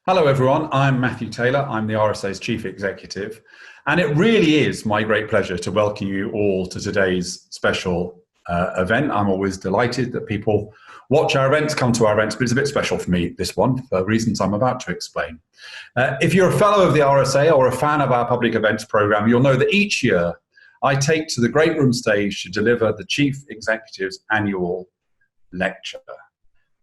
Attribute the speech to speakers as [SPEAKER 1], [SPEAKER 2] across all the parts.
[SPEAKER 1] Hello everyone, I'm Matthew Taylor, I'm the RSA's Chief Executive, and it really is my great pleasure to welcome you all to today's special event. I'm always delighted that people watch our events, come to our events, but it's a bit special for me, this one, for reasons I'm about to explain. If you're a fellow of the RSA or a fan of our public events programme, you'll know that each year I take to the great room stage to deliver the Chief Executive's annual lecture.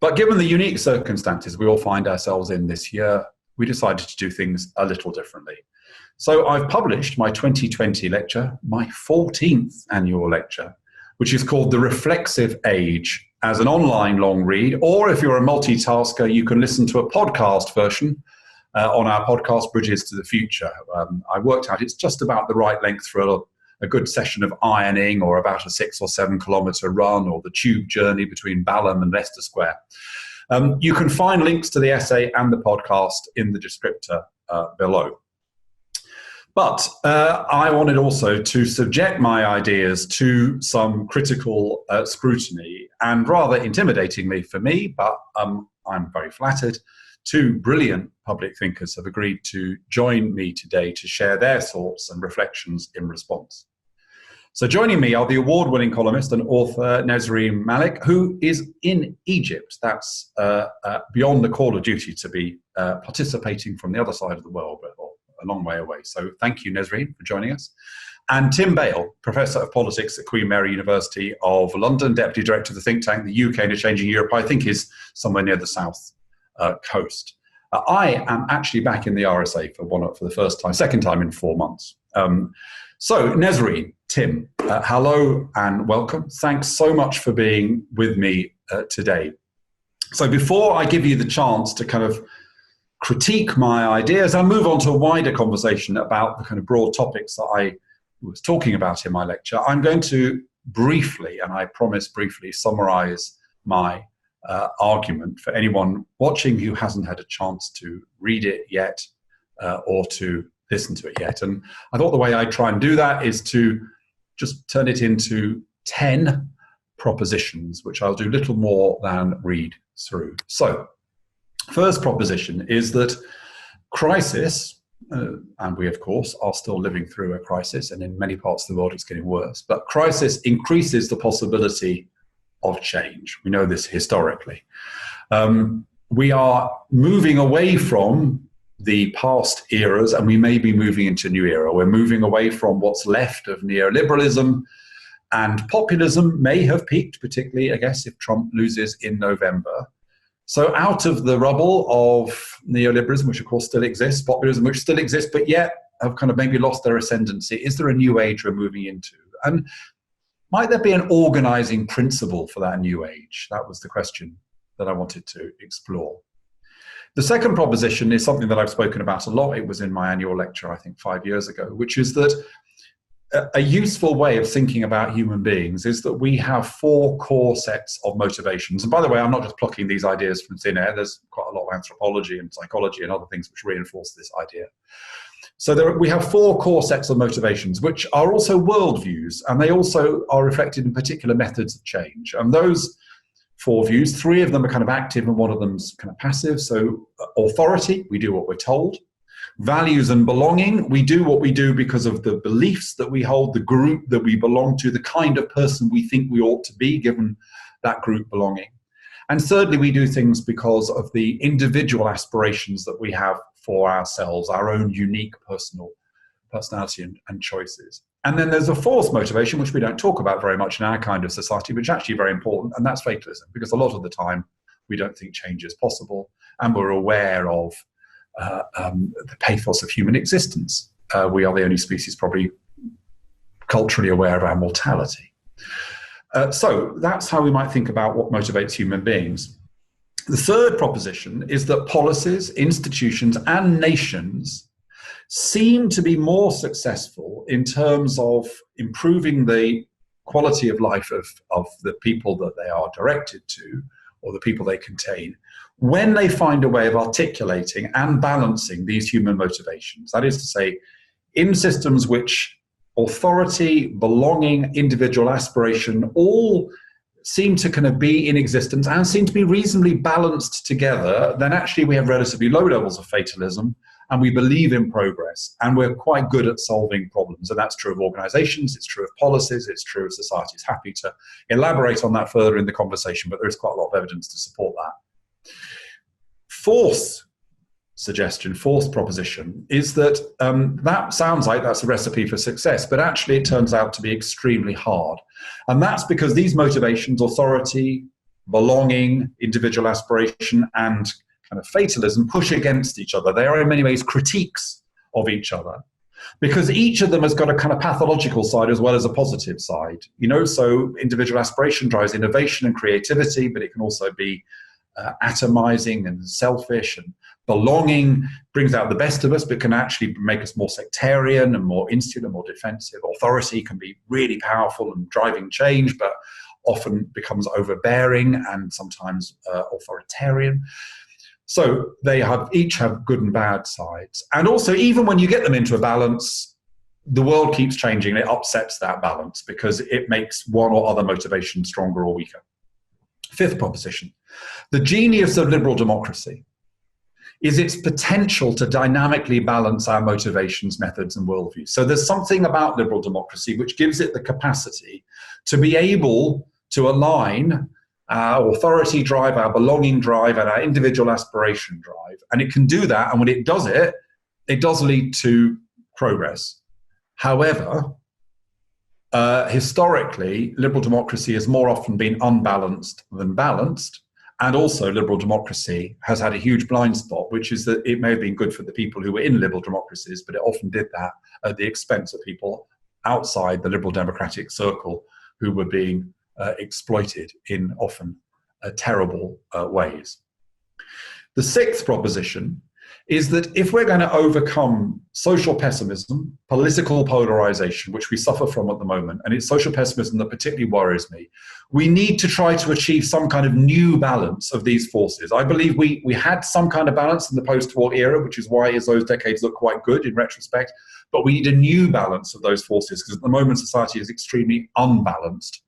[SPEAKER 1] But given the unique circumstances we all find ourselves in this year, we decided to do things a little differently. So I've published my 2020 lecture, my 14th annual lecture, which is called The Reflexive Age, as an online long read, or if you're a multitasker, you can listen to a podcast version on our podcast, Bridges to the Future. I worked out it's just about the right length for a good session of ironing, or about a 6 or 7 kilometre run, or the tube journey between Balham and Leicester Square. You can find links to the essay and the podcast in the descriptor below. But I wanted also to subject my ideas to some critical scrutiny, and rather intimidatingly for me, but I'm very flattered, 2 brilliant public thinkers have agreed to join me today to share their thoughts and reflections in response. So joining me are the award-winning columnist and author Nesrine Malik, who is in Egypt. That's beyond the call of duty to be participating from the other side of the world, but a long way away. So thank you, Nesrine, for joining us. And Tim Bale, Professor of Politics at Queen Mary University of London, Deputy Director of the think tank, the UK and a Changing Europe, I think is somewhere near the south coast. I am actually back in the RSA for the first time, second time in 4 months. So Nesrine, Tim, hello and welcome. Thanks so much for being with me today. So before I give you the chance to kind of critique my ideas, I'll move on to a wider conversation about the kind of broad topics that I was talking about in my lecture. I'm going to briefly, and I promise briefly, summarize my argument for anyone watching who hasn't had a chance to read it yet or to listen to it yet. And I thought the way I'd try and do that is to just turn it into 10 propositions, which I'll do little more than read through. So, first proposition is that crisis, and we of course are still living through a crisis, and in many parts of the world it's getting worse, but crisis increases the possibility of change. We know this historically. We are moving away from the past eras, and we may be moving into a new era. We're moving away from what's left of neoliberalism, and populism may have peaked, particularly, I guess, if Trump loses in November. So out of the rubble of neoliberalism, which of course still exists, populism, which still exists, but yet have kind of maybe lost their ascendancy, is there a new age we're moving into? And might there be an organizing principle for that new age? That was the question that I wanted to explore. The second proposition is something that I've spoken about a lot. It was in my annual lecture, I think 5 years ago, which is that a useful way of thinking about human beings is that we have 4 core sets of motivations. And by the way, I'm not just plucking these ideas from thin air. There's quite a lot of anthropology and psychology and other things which reinforce this idea. So we have 4 core sets of motivations, which are also worldviews, and they also are reflected in particular methods of change. And those 4 views, 3 of them are kind of active and 1 of them's kind of passive. So authority, we do what we're told. Values and belonging, we do what we do because of the beliefs that we hold, the group that we belong to, the kind of person we think we ought to be given that group belonging. And thirdly, we do things because of the individual aspirations that we have for ourselves, our own unique personality and choices. And then there's a 4th motivation, which we don't talk about very much in our kind of society, which is actually very important, and that's fatalism, because a lot of the time we don't think change is possible, and we're aware of the pathos of human existence. We are the only species probably culturally aware of our mortality. So that's how we might think about what motivates human beings. The third proposition is that policies, institutions, and nations seem to be more successful in terms of improving the quality of life of the people that they are directed to, or the people they contain, when they find a way of articulating and balancing these human motivations. That is to say, in systems which authority, belonging, individual aspiration all seem to kind of be in existence and seem to be reasonably balanced together, then actually we have relatively low levels of fatalism, and we believe in progress, and we're quite good at solving problems. And that's true of organizations, it's true of policies, it's true of societies. Happy to elaborate on that further in the conversation, but there is quite a lot of evidence to support that. Fourth suggestion, fourth proposition, is that that sounds like that's a recipe for success, but actually it turns out to be extremely hard. And that's because these motivations, authority, belonging, individual aspiration, and kind of fatalism, push against each other. They are in many ways critiques of each other, because each of them has got a kind of pathological side as well as a positive side. So individual aspiration drives innovation and creativity, but it can also be atomizing and selfish, and belonging brings out the best of us, but can actually make us more sectarian and more insular, more defensive. Authority can be really powerful and driving change, but often becomes overbearing and sometimes authoritarian. So they each have good and bad sides. And also, even when you get them into a balance, the world keeps changing. It upsets that balance because it makes one or other motivation stronger or weaker. Fifth proposition: the genius of liberal democracy is its potential to dynamically balance our motivations, methods, and worldviews. So there's something about liberal democracy which gives it the capacity to be able to align our authority drive, our belonging drive, and our individual aspiration drive. And it can do that, and when it does lead to progress. However, historically, liberal democracy has more often been unbalanced than balanced. And also, liberal democracy has had a huge blind spot, which is that it may have been good for the people who were in liberal democracies, but it often did that at the expense of people outside the liberal democratic circle who were being exploited in often terrible ways. The sixth proposition is that if we're going to overcome social pessimism, political polarization, which we suffer from at the moment, and it's social pessimism that particularly worries me, we need to try to achieve some kind of new balance of these forces. I believe we had some kind of balance in the post-war era, which is why those decades look quite good in retrospect, but we need a new balance of those forces, because at the moment society is extremely unbalanced.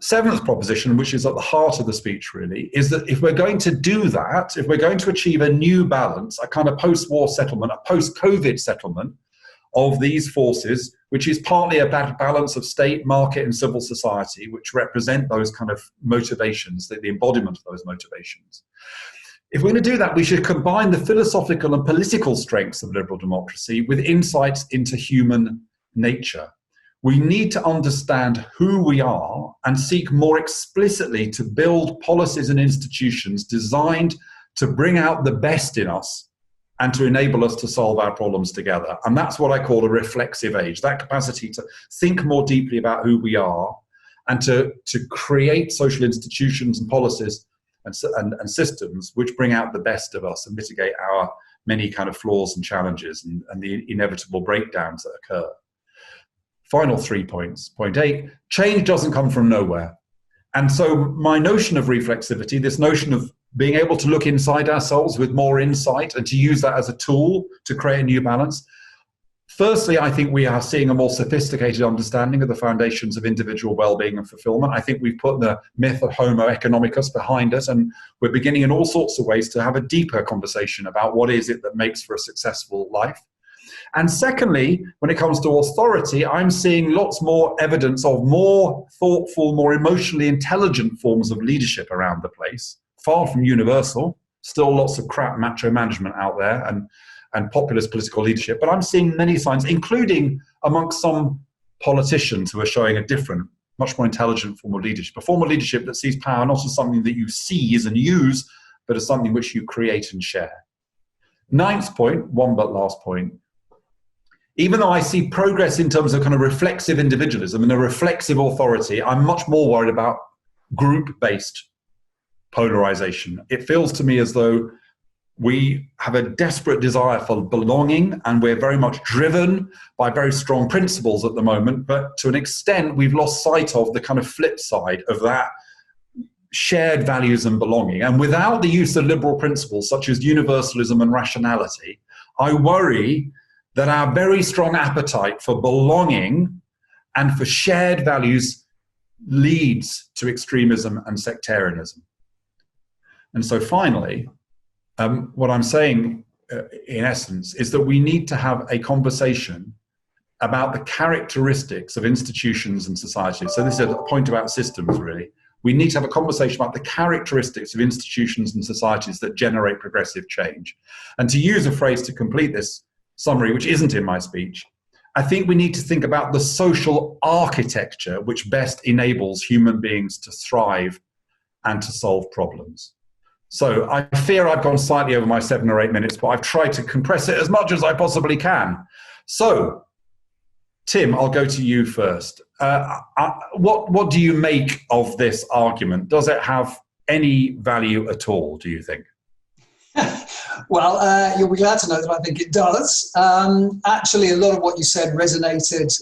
[SPEAKER 1] Seventh proposition, which is at the heart of the speech really, is that if we're going to do that, if we're going to achieve a new balance, a kind of post-war settlement, a post-COVID settlement of these forces, which is partly a balance of state, market, and civil society, which represent those kind of motivations, the embodiment of those motivations. If we're going to do that, we should combine the philosophical and political strengths of liberal democracy with insights into human nature. We need to understand who we are and seek more explicitly to build policies and institutions designed to bring out the best in us and to enable us to solve our problems together. And that's what I call a reflexive age, that capacity to think more deeply about who we are and to create social institutions and policies and systems which bring out the best of us and mitigate our many kind of flaws and challenges and the inevitable breakdowns that occur. Final 3 points. Point 8, change doesn't come from nowhere. And so my notion of reflexivity, this notion of being able to look inside ourselves with more insight and to use that as a tool to create a new balance. Firstly, I think we are seeing a more sophisticated understanding of the foundations of individual well-being and fulfillment. I think we've put the myth of Homo economicus behind us, and we're beginning in all sorts of ways to have a deeper conversation about what is it that makes for a successful life. And secondly, when it comes to authority, I'm seeing lots more evidence of more thoughtful, more emotionally intelligent forms of leadership around the place. Far from universal, still lots of crap macho management out there and populist political leadership. But I'm seeing many signs, including amongst some politicians who are showing a different, much more intelligent form of leadership. A form of leadership that sees power not as something that you seize and use, but as something which you create and share. Ninth point, one but last point. Even though I see progress in terms of kind of reflexive individualism and a reflexive authority, I'm much more worried about group-based polarization. It feels to me as though we have a desperate desire for belonging, and we're very much driven by very strong principles at the moment, but to an extent we've lost sight of the kind of flip side of that shared values and belonging. And without the use of liberal principles such as universalism and rationality, I worry that our very strong appetite for belonging and for shared values leads to extremism and sectarianism. And so finally, what I'm saying in essence is that we need to have a conversation about the characteristics of institutions and societies. So this is a point about systems, really. We need to have a conversation about the characteristics of institutions and societies that generate progressive change. And to use a phrase to complete this summary, which isn't in my speech, I think we need to think about the social architecture which best enables human beings to thrive and to solve problems. So I fear I've gone slightly over my 7 or 8 minutes, but I've tried to compress it as much as I possibly can. So, Tim, I'll go to you first. What do you make of this argument? Does it have any value at all, do you think?
[SPEAKER 2] Well, you'll be glad to know that I think it does. Actually, a lot of what you said resonated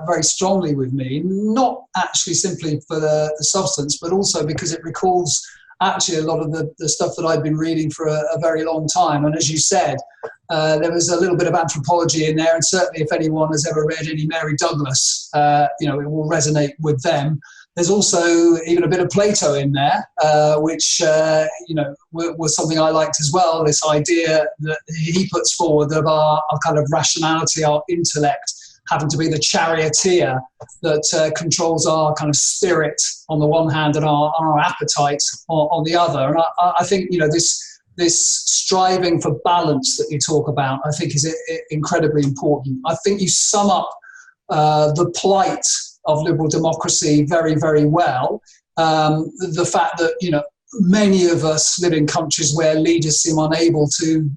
[SPEAKER 2] very strongly with me, not actually simply for the substance, but also because it recalls actually a lot of the stuff that I've been reading for a very long time. And as you said, there was a little bit of anthropology in there, and certainly if anyone has ever read any Mary Douglas, it will resonate with them. There's also even a bit of Plato in there, which was something I liked as well, this idea that he puts forward of our kind of rationality, our intellect, having to be the charioteer that controls our kind of spirit on the one hand and our appetite on the other. And I think, this striving for balance that you talk about, I think is incredibly important. I think you sum up the plight of liberal democracy very, very well. The fact that, many of us live in countries where leaders seem unable to,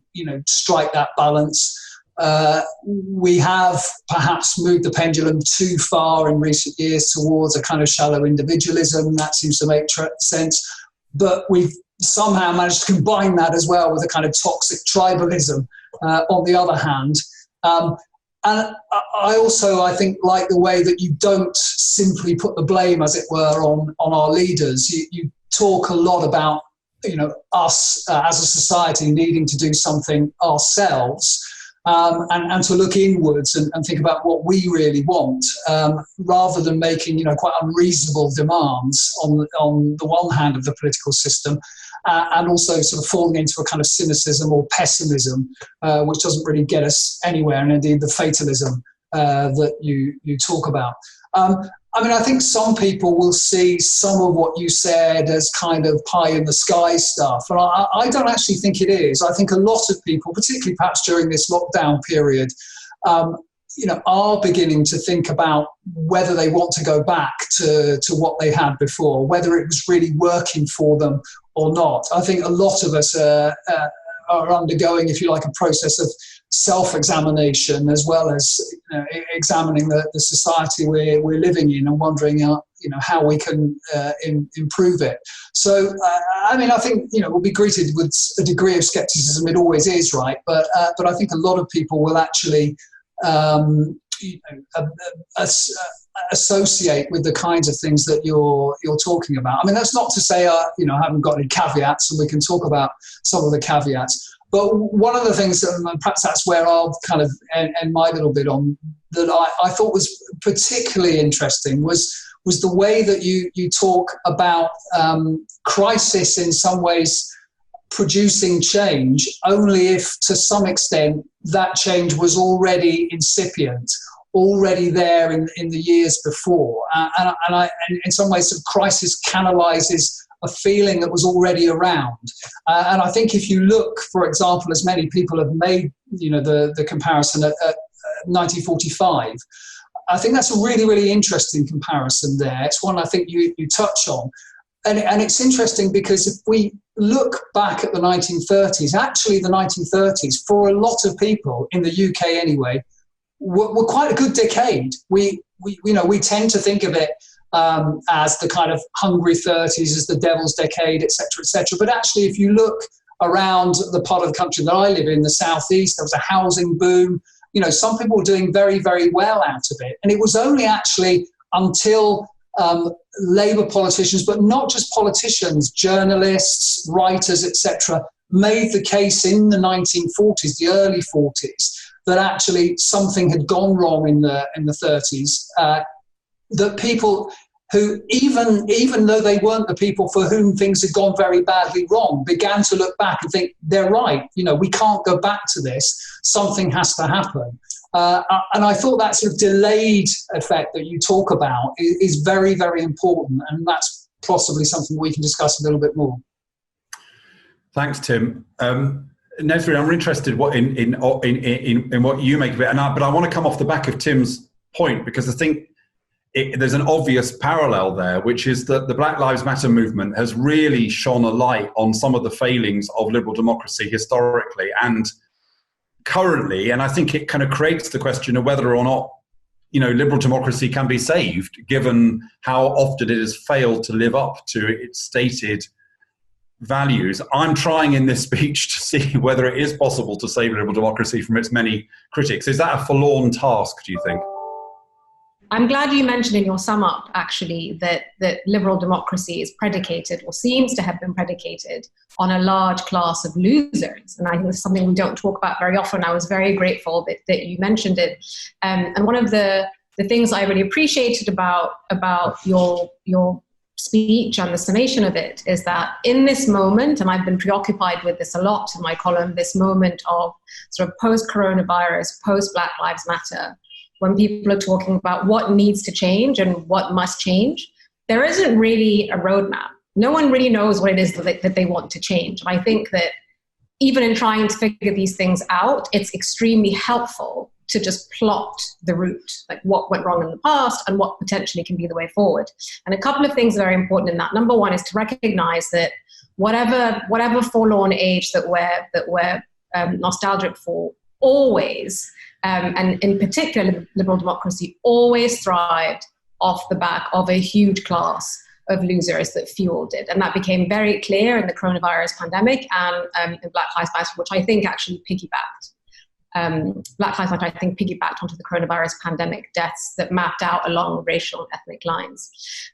[SPEAKER 2] strike that balance. We have perhaps moved the pendulum too far in recent years towards a kind of shallow individualism. That seems to make sense. But we've somehow managed to combine that as well with a kind of toxic tribalism on the other hand. And I think, like the way that you don't simply put the blame, as it were, on our leaders. You talk a lot about, us as a society needing to do something ourselves. And to look inwards and think about what we really want, rather than making, quite unreasonable demands on the one hand of the political system, and also sort of falling into a kind of cynicism or pessimism, which doesn't really get us anywhere, and indeed the fatalism that you talk about. I think some people will see some of what you said as kind of pie in the sky stuff, and I don't actually think it is. I think a lot of people, particularly perhaps during this lockdown period, are beginning to think about whether they want to go back to what they had before, whether it was really working for them or not. I think a lot of us are undergoing, if you like, a process of self-examination, as well as examining the society we're living in and wondering how we can improve it. So I think we'll be greeted with a degree of skepticism. It always is, right? But I think a lot of people will actually associate with the kinds of things that you're talking about. That's not to say I haven't got any caveats, and we can talk about some of the caveats. But one of the things, and perhaps that's where I'll kind of end my little bit on, that I thought was particularly interesting was the way that you talk about crisis in some ways producing change, only if to some extent that change was already incipient, already there in the years before. And in some ways, the crisis canalizes a feeling that was already around. And I think if you look, for example, as many people have made, the comparison at 1945, I think that's a really, really interesting comparison there. It's one I think you touch on. And it's interesting because if we look back at the 1930s, actually the 1930s, for a lot of people in the UK anyway, were quite a good decade. We tend to think of it as the kind of hungry 30s, as the devil's decade, et cetera, But actually, if you look around the part of the country that I live in, the southeast, there was a housing boom. Some people were doing very, very well out of it. And it was only actually until Labour politicians, but not just politicians, journalists, writers, etc., made the case in the 1940s, the early 40s, that actually something had gone wrong in the 30s, that people who even though they weren't the people for whom things had gone very badly wrong, began to look back and think, they're right, we can't go back to this, something has to happen. And I thought that sort of delayed effect that you talk about is very, very important, and that's possibly something we can discuss a little bit more.
[SPEAKER 1] Thanks, Tim. Nesrine, I'm interested in what you make of it, but I want to come off the back of Tim's point, because I think there's an obvious parallel there, which is that the Black Lives Matter movement has really shone a light on some of the failings of liberal democracy historically and currently, and I think it kind of creates the question of whether or not, liberal democracy can be saved, given how often it has failed to live up to its stated values. I'm trying in this speech to see whether it is possible to save liberal democracy from its many critics. Is that a forlorn task, do you think?
[SPEAKER 3] I'm glad you mentioned in your sum up, actually, that liberal democracy is predicated, or seems to have been predicated, on a large class of losers. And I think it's something we don't talk about very often. I was very grateful that you mentioned it. And one of the things I really appreciated about your speech and the summation of it is that in this moment, and I've been preoccupied with this a lot in my column, this moment of sort of post-coronavirus, post-Black Lives Matter, when people are talking about what needs to change and what must change, there isn't really a roadmap. No one really knows what it is that they want to change. And I think that even in trying to figure these things out, it's extremely helpful to just plot the route, like what went wrong in the past and what potentially can be the way forward. And a couple of things are very important in that. Number one is to recognize that whatever forlorn age that we're nostalgic for, always, and in particular, liberal democracy always thrived off the back of a huge class of losers that fueled it. And that became very clear in the coronavirus pandemic and in Black Lives Matter, which I think actually piggybacked. Black Lives Matter, I think, piggybacked onto the coronavirus pandemic deaths that mapped out along racial and ethnic lines.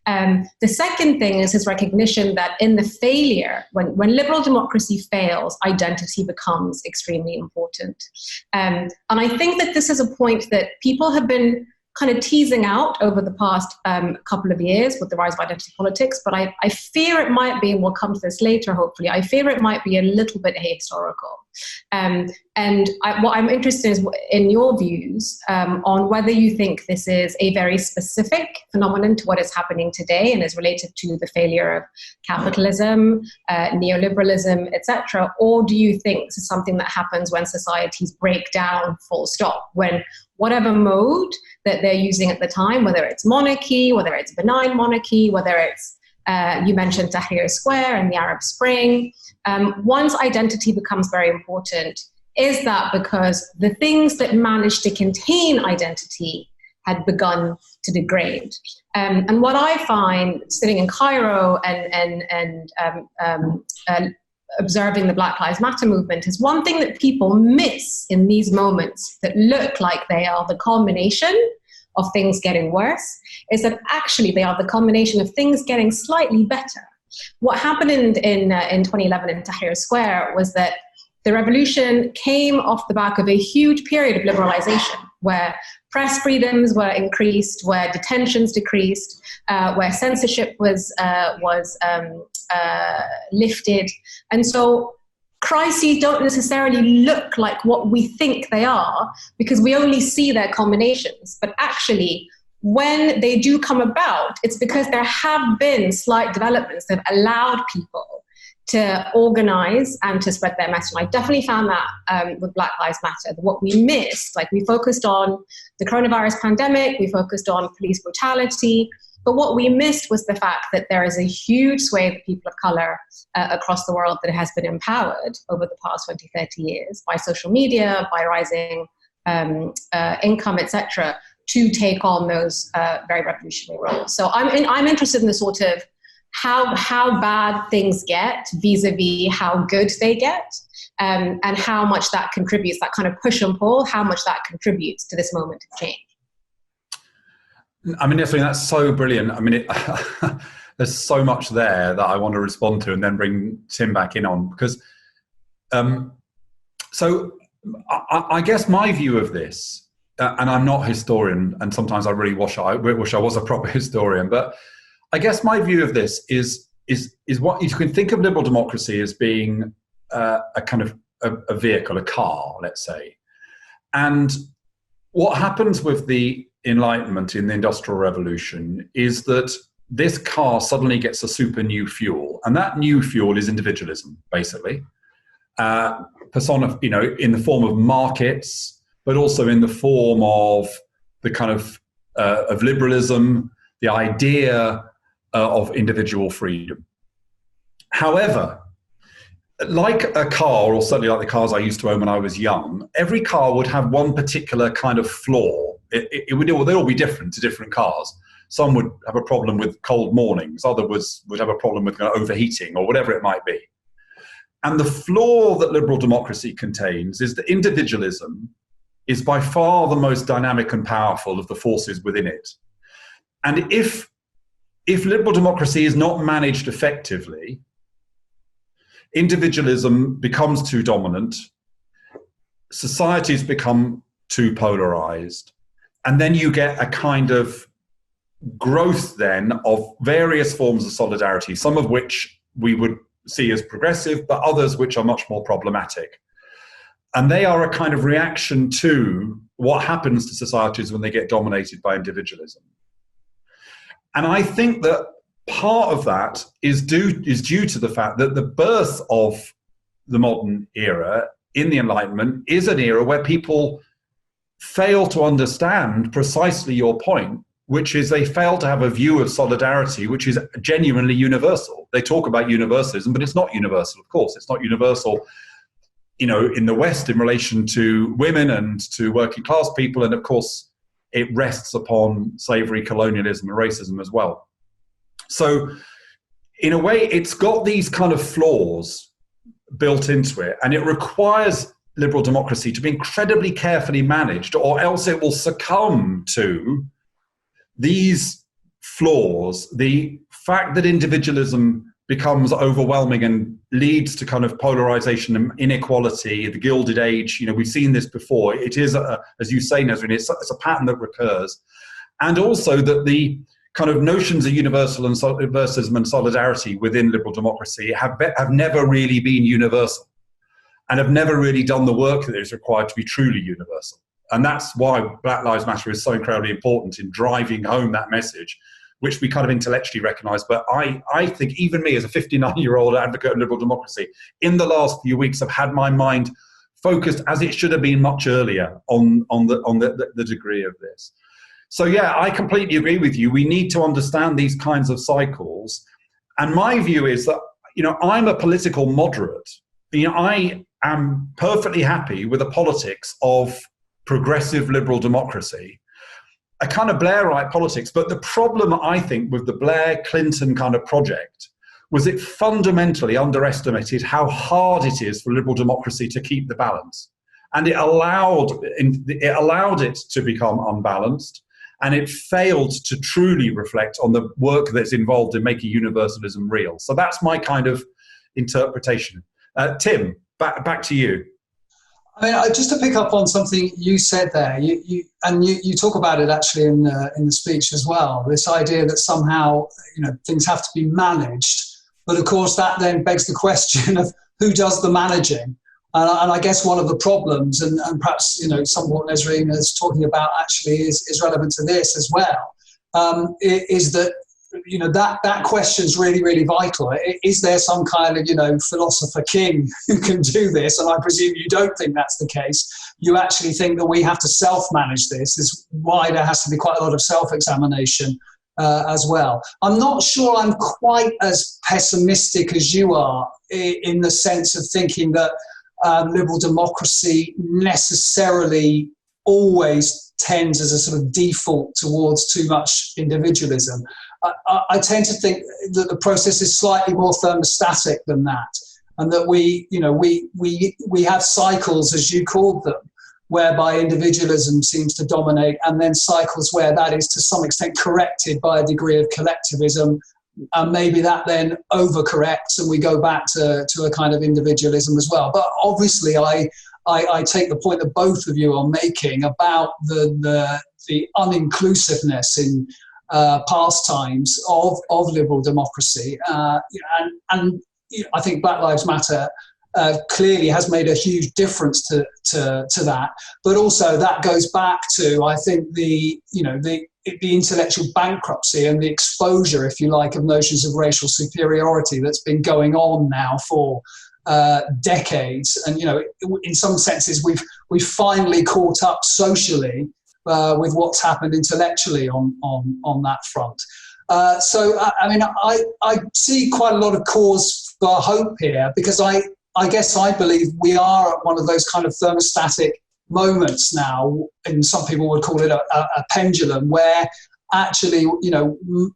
[SPEAKER 3] The second thing is his recognition that in the failure, when liberal democracy fails, identity becomes extremely important. And I think that this is a point that people have been kind of teasing out over the past couple of years with the rise of identity politics, but I fear it might be, and we'll come to this later, hopefully, I fear it might be a little bit ahistorical. What I'm interested in is in your views on whether you think this is a very specific phenomenon to what is happening today and is related to the failure of capitalism, neoliberalism, etc., or do you think this is something that happens when societies break down full stop, when whatever mode that they're using at the time, whether it's monarchy, whether it's benign monarchy, whether it's, you mentioned Tahrir Square and the Arab Spring, once identity becomes very important, is that because the things that managed to contain identity had begun to degrade? And what I find sitting in Cairo and observing the Black Lives Matter movement is one thing that people miss in these moments that look like they are the culmination of things getting worse, is that actually they are the culmination of things getting slightly better. What happened in 2011 in Tahrir Square was that the revolution came off the back of a huge period of liberalization, where press freedoms were increased, where detentions decreased, where censorship was lifted. And so crises don't necessarily look like what we think they are because we only see their culminations. But actually, when they do come about, it's because there have been slight developments that have allowed people to organize and to spread their message. And I definitely found that with Black Lives Matter, what we missed, like we focused on the coronavirus pandemic, we focused on police brutality, but what we missed was the fact that there is a huge swathe of people of color across the world that has been empowered over the past 20, 30 years by social media, by rising income, etc., to take on those very revolutionary roles. So I'm interested in the sort of how bad things get vis-a-vis how good they get, and how much that contributes, that kind of push and pull, how much that contributes to this moment of change.
[SPEAKER 1] I mean, Nesrine, that's so brilliant. I mean, there's so much there that I want to respond to and then bring Tim back in on, because so I guess my view of this, and I'm not a historian, and sometimes I really wish I was a proper historian, but I guess my view of this is what you can think of liberal democracy as being a kind of a vehicle, a car, let's say. And what happens with the Enlightenment in the Industrial Revolution is that this car suddenly gets a super new fuel, and that new fuel is individualism, basically. In the form of markets, but also in the form of the kind of liberalism, the idea of individual freedom. However, like a car, or certainly like the cars I used to own when I was young, every car would have one particular kind of flaw. They'd all be different to different cars. Some would have a problem with cold mornings, others would have a problem with overheating or whatever it might be. And the flaw that liberal democracy contains is that individualism is by far the most dynamic and powerful of the forces within it. And if liberal democracy is not managed effectively, individualism becomes too dominant, societies become too polarized, and then you get a kind of growth then of various forms of solidarity, some of which we would see as progressive, but others which are much more problematic. And they are a kind of reaction to what happens to societies when they get dominated by individualism. And I think that part of that is due to the fact that the birth of the modern era in the Enlightenment is an era where people fail to understand precisely your point, which is they fail to have a view of solidarity which is genuinely universal. They talk about universalism, but it's not universal, of course. It's not universal, in the West in relation to women and to working class people. And of course, it rests upon slavery, colonialism, and racism as well. So in a way, it's got these kind of flaws built into it, and it requires liberal democracy to be incredibly carefully managed, or else it will succumb to these flaws. The fact that individualism becomes overwhelming and leads to kind of polarization and inequality, the Gilded Age, we've seen this before. It is, as you say, Nesrine, it's a pattern that recurs. And also that the kind of notions of universalism and solidarity within liberal democracy have never really been universal, and have never really done the work that is required to be truly universal. And that's why Black Lives Matter is so incredibly important in driving home that message, which we kind of intellectually recognize. But I think even me as a 59-year-old advocate of liberal democracy, in the last few weeks, I've had my mind focused, as it should have been much earlier, on the degree of this. So yeah, I completely agree with you. We need to understand these kinds of cycles. And my view is that, I'm a political moderate. I am perfectly happy with the politics of progressive liberal democracy, a kind of Blairite politics. But the problem, I think, with the Blair-Clinton kind of project was it fundamentally underestimated how hard it is for liberal democracy to keep the balance. And it allowed it to become unbalanced, and it failed to truly reflect on the work that's involved in making universalism real. So that's my kind of interpretation. Tim, back to you.
[SPEAKER 2] I mean, just to pick up on something you said there, you talk about it actually in the speech as well. This idea that somehow things have to be managed, but of course that then begs the question of who does the managing. And I guess one of the problems, and perhaps somewhat Nesrine is talking about actually is relevant to this as well, is that that question is really, really vital. Is there some kind of, philosopher king who can do this? And I presume you don't think that's the case. You actually think that we have to self-manage this. Is why there has to be quite a lot of self-examination as well. I'm not sure I'm quite as pessimistic as you are in the sense of thinking that liberal democracy necessarily always tends as a sort of default towards too much individualism. I tend to think that the process is slightly more thermostatic than that, and that we have cycles, as you called them, whereby individualism seems to dominate, and then cycles where that is to some extent corrected by a degree of collectivism, and maybe that then overcorrects and we go back to a kind of individualism as well. But obviously I take the point that both of you are making about the uninclusiveness in pastimes of liberal democracy. And I think Black Lives Matter clearly has made a huge difference to that. But also that goes back to, I think, the intellectual bankruptcy and the exposure, if you like, of notions of racial superiority that's been going on now for decades. And, in some senses, we've finally caught up socially with what's happened intellectually on that front. So, I see quite a lot of cause for hope here, because I guess I believe we are at one of those kind of thermostatic moments now, and some people would call it a pendulum, where actually,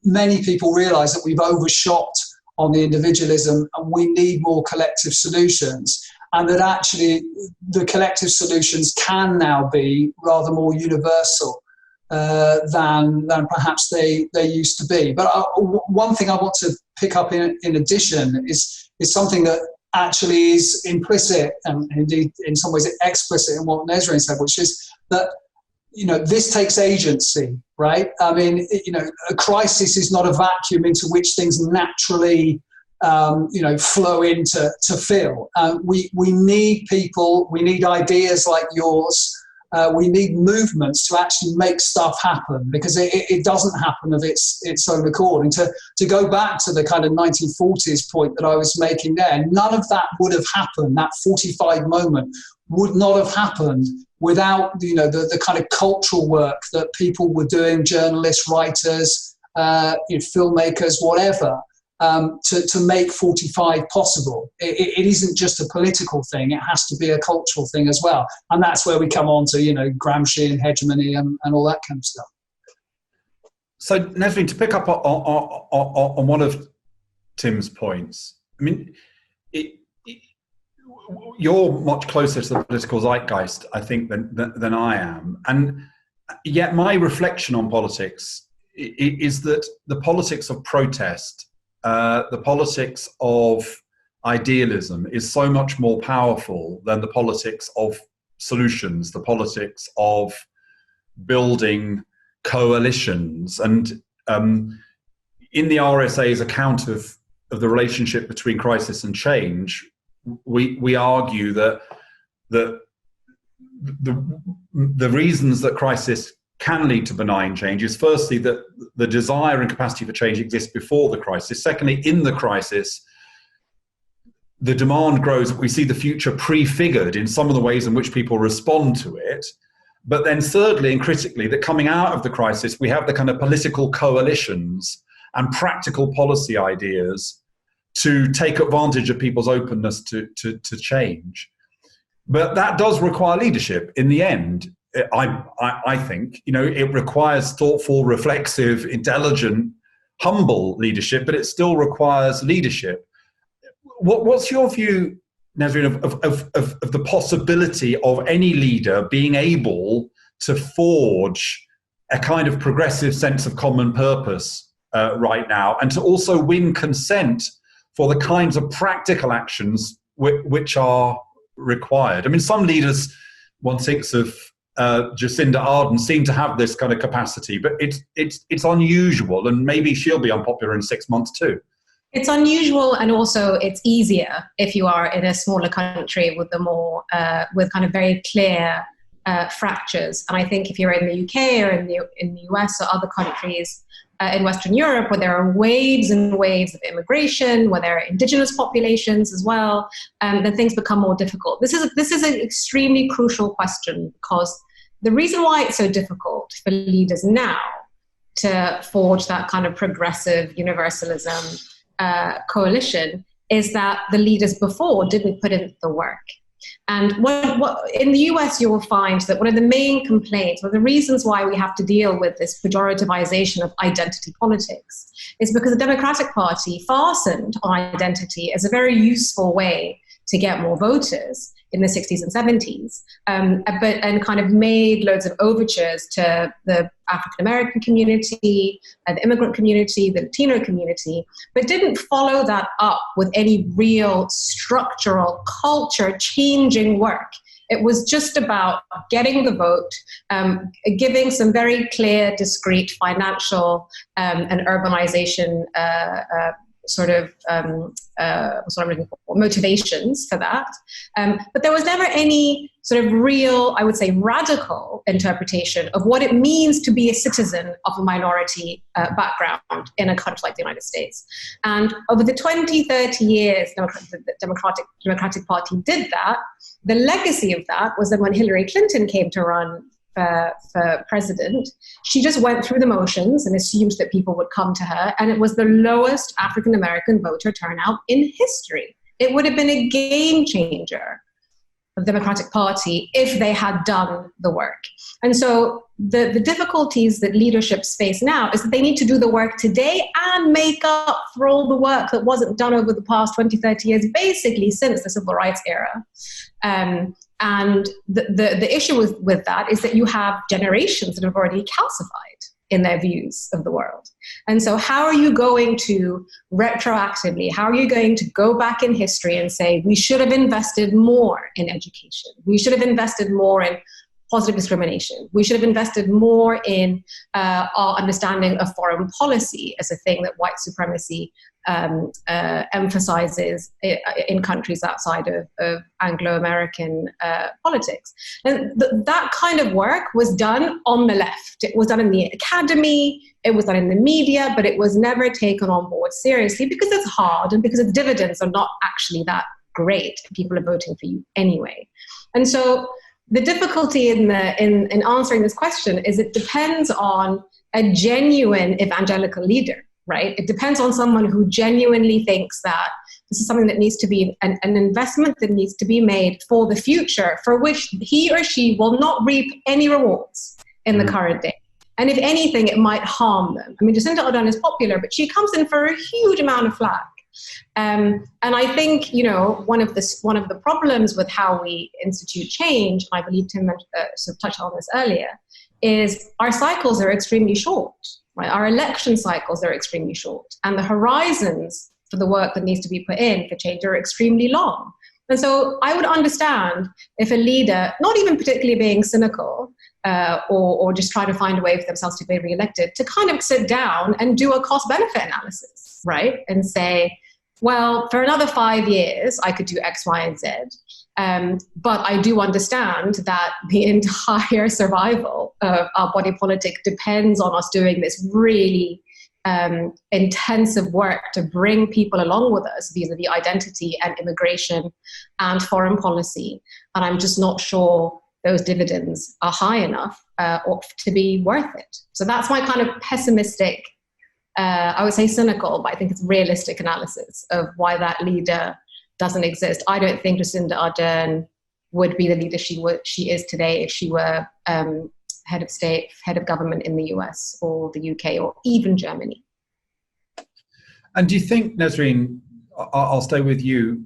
[SPEAKER 2] many people realize that we've overshot on the individualism and we need more collective solutions, and that actually the collective solutions can now be rather more universal than perhaps they used to be. But one thing I want to pick up in addition is something that actually is implicit and indeed in some ways explicit in what Nesrine said, which is that this takes agency, right? I mean, a crisis is not a vacuum into which things naturally flow into fill. We need people, we need ideas like yours. We need movements to actually make stuff happen, because it doesn't happen of its own accord. And to go back to the kind of 1940s point that I was making there, none of that would have happened. That 45 moment would not have happened without the kind of cultural work that people were doing, journalists, writers, filmmakers, whatever. To make 45 possible. It isn't just a political thing, it has to be a cultural thing as well. And that's where we come on to, Gramsci and hegemony and all that kind of stuff.
[SPEAKER 1] So, Nesrine, to pick up on one of Tim's points, I mean, you're much closer to the political zeitgeist, I think, than I am. And yet my reflection on politics is that the politics of protest, the politics of idealism is so much more powerful than the politics of solutions, the politics of building coalitions. And in the RSA's account of the relationship between crisis and change, we argue that the reasons that crisis can lead to benign change is firstly that the desire and capacity for change exists before the crisis. Secondly, in the crisis, the demand grows. We see the future prefigured in some of the ways in which people respond to it. But then thirdly and critically, that coming out of the crisis, we have the kind of political coalitions and practical policy ideas to take advantage of people's openness to change. But that does require leadership in the end. I think, it requires thoughtful, reflexive, intelligent, humble leadership, but it still requires leadership. What's your view, Nesrine, of the possibility of any leader being able to forge a kind of progressive sense of common purpose right now, and to also win consent for the kinds of practical actions which are required? I mean, some leaders, one thinks of Jacinda Ardern, seem to have this kind of capacity, but it's unusual, and maybe she'll be unpopular in 6 months too.
[SPEAKER 3] It's unusual, and also it's easier if you are in a smaller country with the more with kind of very clear fractures. And I think if you're in the UK or in the US or other countries in Western Europe, where there are waves and waves of immigration, where there are indigenous populations as well, then things become more difficult. This is an extremely crucial question, because the reason why it's so difficult for leaders now to forge that kind of progressive universalism coalition is that the leaders before didn't put in the work. And what in the US, you will find that one of the main complaints, or the reasons why we have to deal with this pejorativization of identity politics, is because the Democratic Party fastened on identity as a very useful way to get more voters in the 60s and 70s, and kind of made loads of overtures to the African-American community, the immigrant community, the Latino community, but didn't follow that up with any real structural, culture-changing work It was just about getting the vote, giving some very clear, discrete financial and urbanization motivations for that. But there was never any sort of real, I would say, radical interpretation of what it means to be a citizen of a minority background in a country like the United States. And over the 20, 30 years the Democratic Party did that, the legacy of that was that when Hillary Clinton came to run for president, she just went through the motions and assumed that people would come to her, and it was the lowest African-American voter turnout in history. It would have been a game changer for the Democratic Party if they had done the work. And so the difficulties that leaderships face now is that they need to do the work today and make up for all the work that wasn't done over the past 20, 30 years, basically since the civil rights era. And the issue with that is that you have generations that have already calcified in their views of the world. And so how are you going to retroactively, how are you going to go back in history and say, we should have invested more in education, we should have invested more in positive discrimination, we should have invested more in our understanding of foreign policy as a thing that white supremacy emphasizes in countries outside of Anglo-American politics. And that kind of work was done on the left. It was done in the academy, it was done in the media, but it was never taken on board seriously because it's hard and because its dividends are not actually that great. People are voting for you anyway. And so the difficulty in answering this question is it depends on a genuine evangelical leader. Right? It depends on someone who genuinely thinks that this is something that needs to be an investment that needs to be made for the future, for which he or she will not reap any rewards in the current day. And if anything, it might harm them. I mean, Jacinda Ardern is popular, but she comes in for a huge amount of flack. And I think, one of the problems with how we institute change, and I believe Tim sort of touched on this earlier, is our cycles are extremely short. Right? Our election cycles are extremely short, and the horizons for the work that needs to be put in for change are extremely long. And so I would understand if a leader, not even particularly being cynical or just trying to find a way for themselves to be re-elected, to kind of sit down and do a cost-benefit analysis, right? And say, well, for another 5 years, I could do X, Y, and Z. But I do understand that the entire survival of our body politic depends on us doing this really intensive work to bring people along with us vis-a-vis identity and immigration and foreign policy. And I'm just not sure those dividends are high enough to be worth it. So that's my kind of pessimistic, I would say cynical, but I think it's realistic analysis of why that leader doesn't exist. I don't think Jacinda Ardern would be the leader she is today if she were head of state, head of government in the US or the UK or even Germany.
[SPEAKER 1] And do you think, Nesrine, I'll stay with you,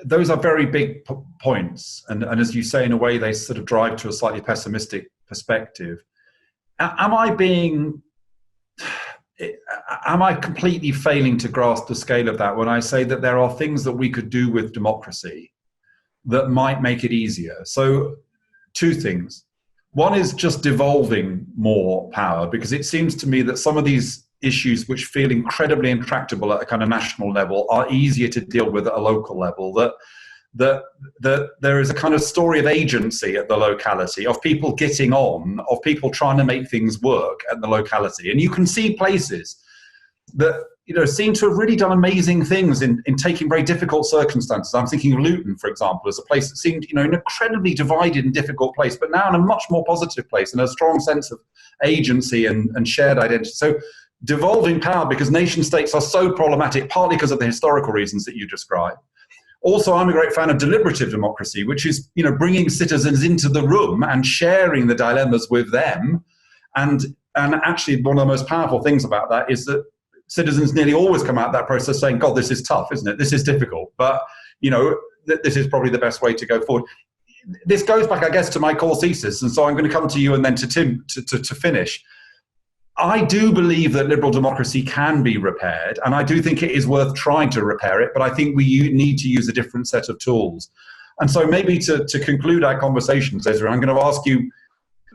[SPEAKER 1] those are very big points. And as you say, in a way, they sort of drive to a slightly pessimistic perspective. Am I completely failing to grasp the scale of that when I say that there are things that we could do with democracy that might make it easier? So two things. One is just devolving more power, because it seems to me that some of these issues which feel incredibly intractable at a kind of national level are easier to deal with at a local level, that there is a kind of story of agency at the locality, of people getting on, of people trying to make things work at the locality. And you can see places that seem to have really done amazing things in taking very difficult circumstances. I'm thinking of Luton, for example, as a place that seemed an incredibly divided and difficult place, but now in a much more positive place and a strong sense of agency and shared identity. So devolving power, because nation states are so problematic, partly because of the historical reasons that you described. Also, I'm a great fan of deliberative democracy, which is, bringing citizens into the room and sharing the dilemmas with them. And actually, one of the most powerful things about that is that citizens nearly always come out of that process saying, God, this is tough, isn't it? This is difficult, but, this is probably the best way to go forward. This goes back, I guess, to my core thesis. And so I'm going to come to you and then to Tim to finish. I do believe that liberal democracy can be repaired, and I do think it is worth trying to repair it, but I think we need to use a different set of tools. And so maybe to conclude our conversation, Nesrine, I'm going to ask you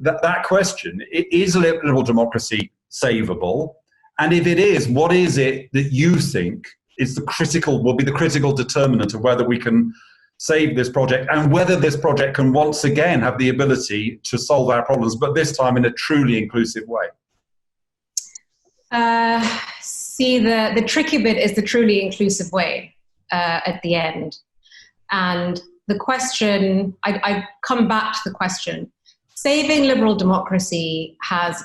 [SPEAKER 1] that question. Is liberal democracy savable? And if it is, what is it that you think is will be the critical determinant of whether we can save this project, and whether this project can once again have the ability to solve our problems, but this time in a truly inclusive way?
[SPEAKER 3] See, the tricky bit is the truly inclusive way at the end. And the question, I come back to the question, saving liberal democracy has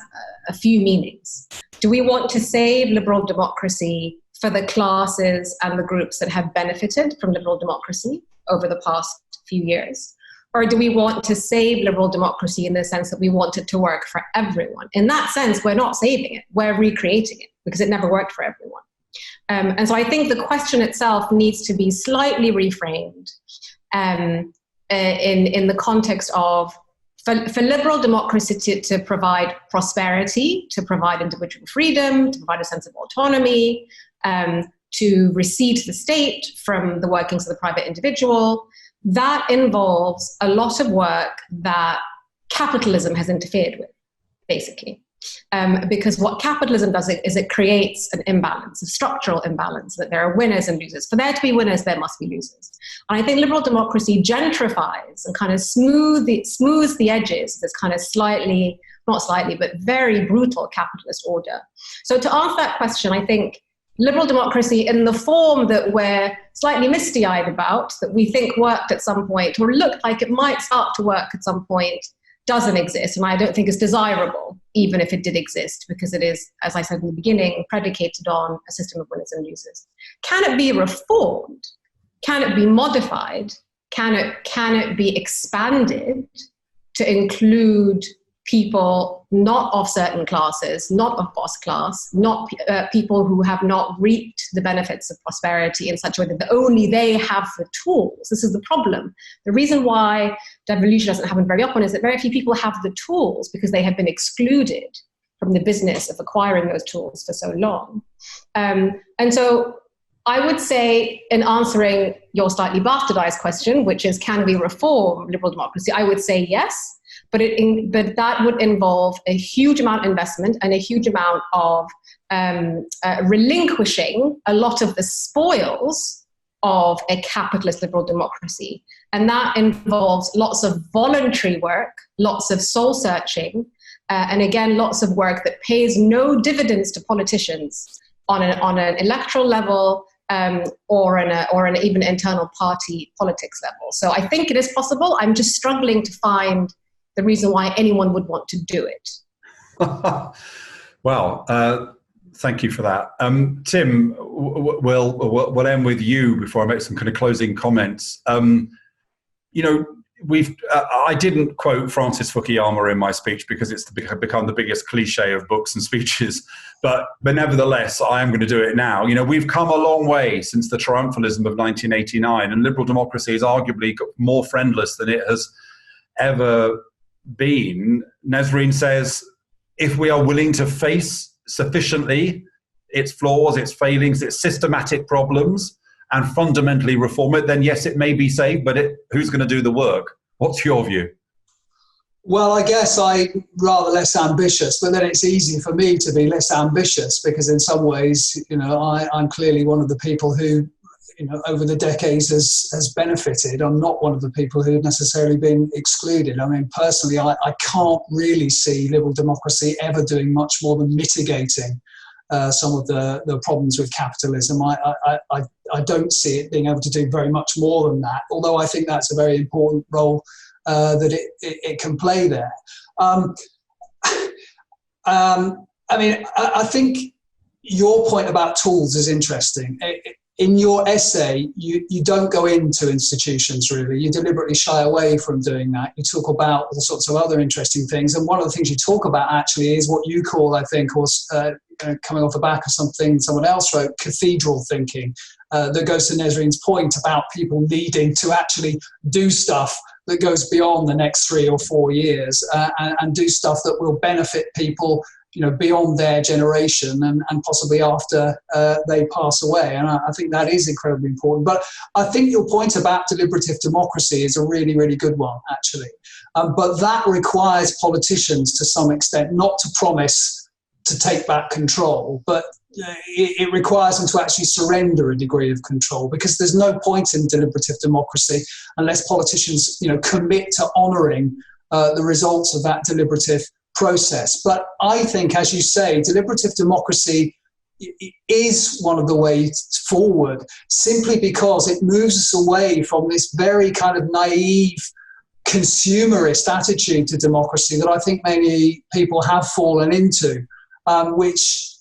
[SPEAKER 3] a few meanings. Do we want to save liberal democracy for the classes and the groups that have benefited from liberal democracy over the past few years? Or do we want to save liberal democracy in the sense that we want it to work for everyone? In that sense, we're not saving it, we're recreating it, because it never worked for everyone. And so I think the question itself needs to be slightly reframed in the context of, for liberal democracy to provide prosperity, to provide individual freedom, to provide a sense of autonomy, to recede the state from the workings of the private individual, that involves a lot of work that capitalism has interfered with, basically. Because what capitalism does is it creates an imbalance, a structural imbalance, that there are winners and losers. For there to be winners, there must be losers. And I think liberal democracy gentrifies and kind of smooths the edges of this kind of not slightly, but very brutal capitalist order. So to answer that question, I think liberal democracy in the form that we're slightly misty-eyed about, that we think worked at some point, or looked like it might start to work at some point, doesn't exist. And I don't think it's desirable, even if it did exist, because it is, as I said in the beginning, predicated on a system of winners and losers. Can it be reformed? Can it be modified? Can it be expanded to include people not of certain classes, not of boss class, not people who have not reaped the benefits of prosperity in such a way that only they have the tools? This is the problem. The reason why devolution doesn't happen very often is that very few people have the tools because they have been excluded from the business of acquiring those tools for so long. And so I would say, in answering your slightly bastardized question, which is, can we reform liberal democracy? I would say yes. But that would involve a huge amount of investment and a huge amount of relinquishing a lot of the spoils of a capitalist liberal democracy. And that involves lots of voluntary work, lots of soul searching, and again, lots of work that pays no dividends to politicians on an electoral level, or an even internal party politics level. So I think it is possible. I'm just struggling to find the reason why anyone would want to do it.
[SPEAKER 1] Well, thank you for that. Tim, we'll end with you before I make some kind of closing comments. I didn't quote Francis Fukuyama in my speech because it's become the biggest cliche of books and speeches, but nevertheless, I am going to do it now. We've come a long way since the triumphalism of 1989, and liberal democracy is arguably more friendless than it has ever been. Nesrine says, if we are willing to face sufficiently its flaws, its failings, its systematic problems, and fundamentally reform it, then yes, it may be saved, but who's going to do the work? What's your view?
[SPEAKER 2] Well, I guess I'm rather less ambitious, but then it's easy for me to be less ambitious because in some ways, I'm clearly one of the people who, over the decades has benefited. I'm not one of the people who have necessarily been excluded. I mean, personally, I can't really see liberal democracy ever doing much more than mitigating some of the problems with capitalism. I don't see it being able to do very much more than that, although I think that's a very important role that it can play there. I think your point about tools is interesting. In your essay, you don't go into institutions, really. You deliberately shy away from doing that. You talk about all sorts of other interesting things. And one of the things you talk about, actually, is what you call, I think, or coming off the back of something someone else wrote, cathedral thinking, that goes to Nesrine's point about people needing to actually do stuff that goes beyond the next 3 or 4 years and do stuff that will benefit people beyond their generation and possibly after they pass away. And I think that is incredibly important. But I think your point about deliberative democracy is a really, really good one, actually. But that requires politicians to some extent not to promise to take back control, but it requires them to actually surrender a degree of control, because there's no point in deliberative democracy unless politicians commit to honouring the results of that deliberative process. But I think, as you say, deliberative democracy is one of the ways forward, simply because it moves us away from this very kind of naive consumerist attitude to democracy that I think many people have fallen into, which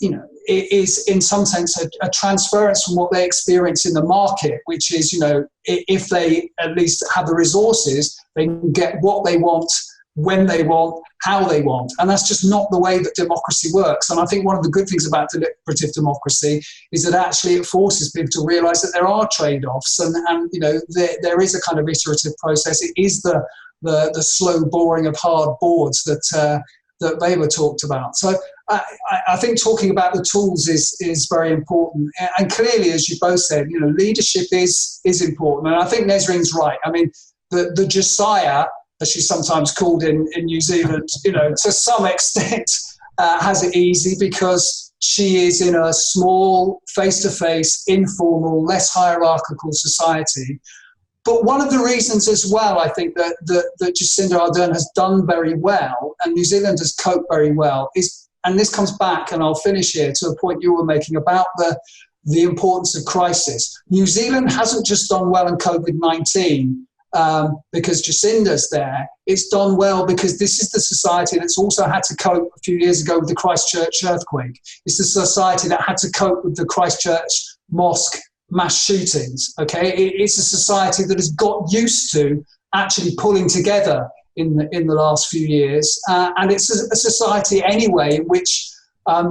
[SPEAKER 2] is in some sense a transference from what they experience in the market, which is, if they at least have the resources, they can get what they want, when they want, how they want. And that's just not the way that democracy works. And I think one of the good things about deliberative democracy is that actually it forces people to realise that there are trade-offs and there is a kind of iterative process. It is the slow boring of hard boards that Weber talked about. So I think talking about the tools is very important. And clearly, as you both said, leadership is important. And I think Nesrine's right. I mean, the Josiah, as she's sometimes called in New Zealand, to some extent has it easy because she is in a small, face-to-face, informal, less hierarchical society. But one of the reasons as well, I think, that Jacinda Ardern has done very well, and New Zealand has coped very well, is, and this comes back, and I'll finish here, to a point you were making about the importance of crisis. New Zealand hasn't just done well in COVID-19, because Jacinda's there. It's done well because this is the society that's also had to cope a few years ago with the Christchurch earthquake. It's the society that had to cope with the Christchurch mosque mass shootings. Okay, it's a society that has got used to actually pulling together in the last few years, and it's a society anyway in which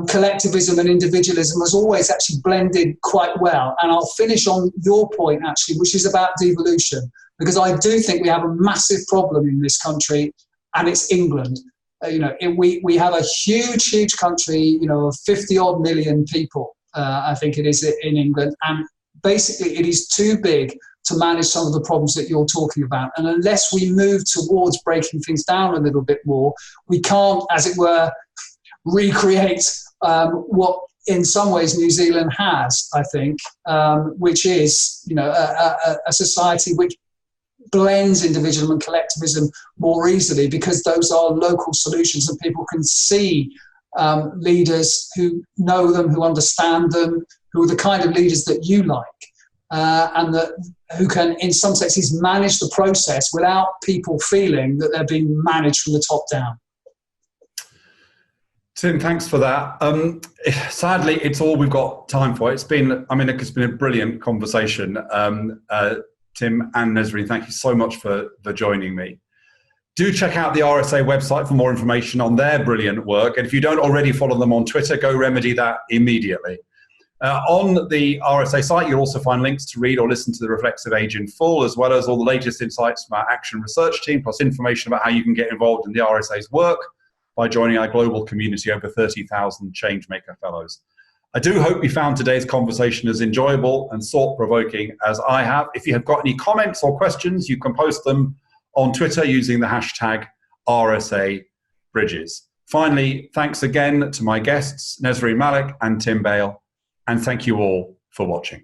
[SPEAKER 2] collectivism and individualism has always actually blended quite well. And I'll finish on your point, actually, which is about devolution, because I do think we have a massive problem in this country, and it's England. We have a huge country, of 50-odd million people, I think it is, in England, and basically it is too big to manage some of the problems that you're talking about. And unless we move towards breaking things down a little bit more, we can't, as it were, recreate what in some ways New Zealand has, I think, which is, a society which blends individualism and collectivism more easily, because those are local solutions and people can see leaders who know them, who understand them, who are the kind of leaders that you like, and who can, in some senses, manage the process without people feeling that they're being managed from the top down.
[SPEAKER 1] Tim, thanks for that. Sadly, it's all we've got time for. It's been a brilliant conversation. Tim and Nesrine, thank you so much for joining me. Do check out the RSA website for more information on their brilliant work. And if you don't already follow them on Twitter, go remedy that immediately. On the RSA site, you'll also find links to read or listen to the Reflexive Age in full, as well as all the latest insights from our action research team, plus information about how you can get involved in the RSA's work by joining our global community of over 30,000 Changemaker Fellows. I do hope you found today's conversation as enjoyable and thought-provoking as I have. If you have got any comments or questions, you can post them on Twitter using the hashtag RSA Bridges. Finally, thanks again to my guests, Nesrine Malik and Tim Bale, and thank you all for watching.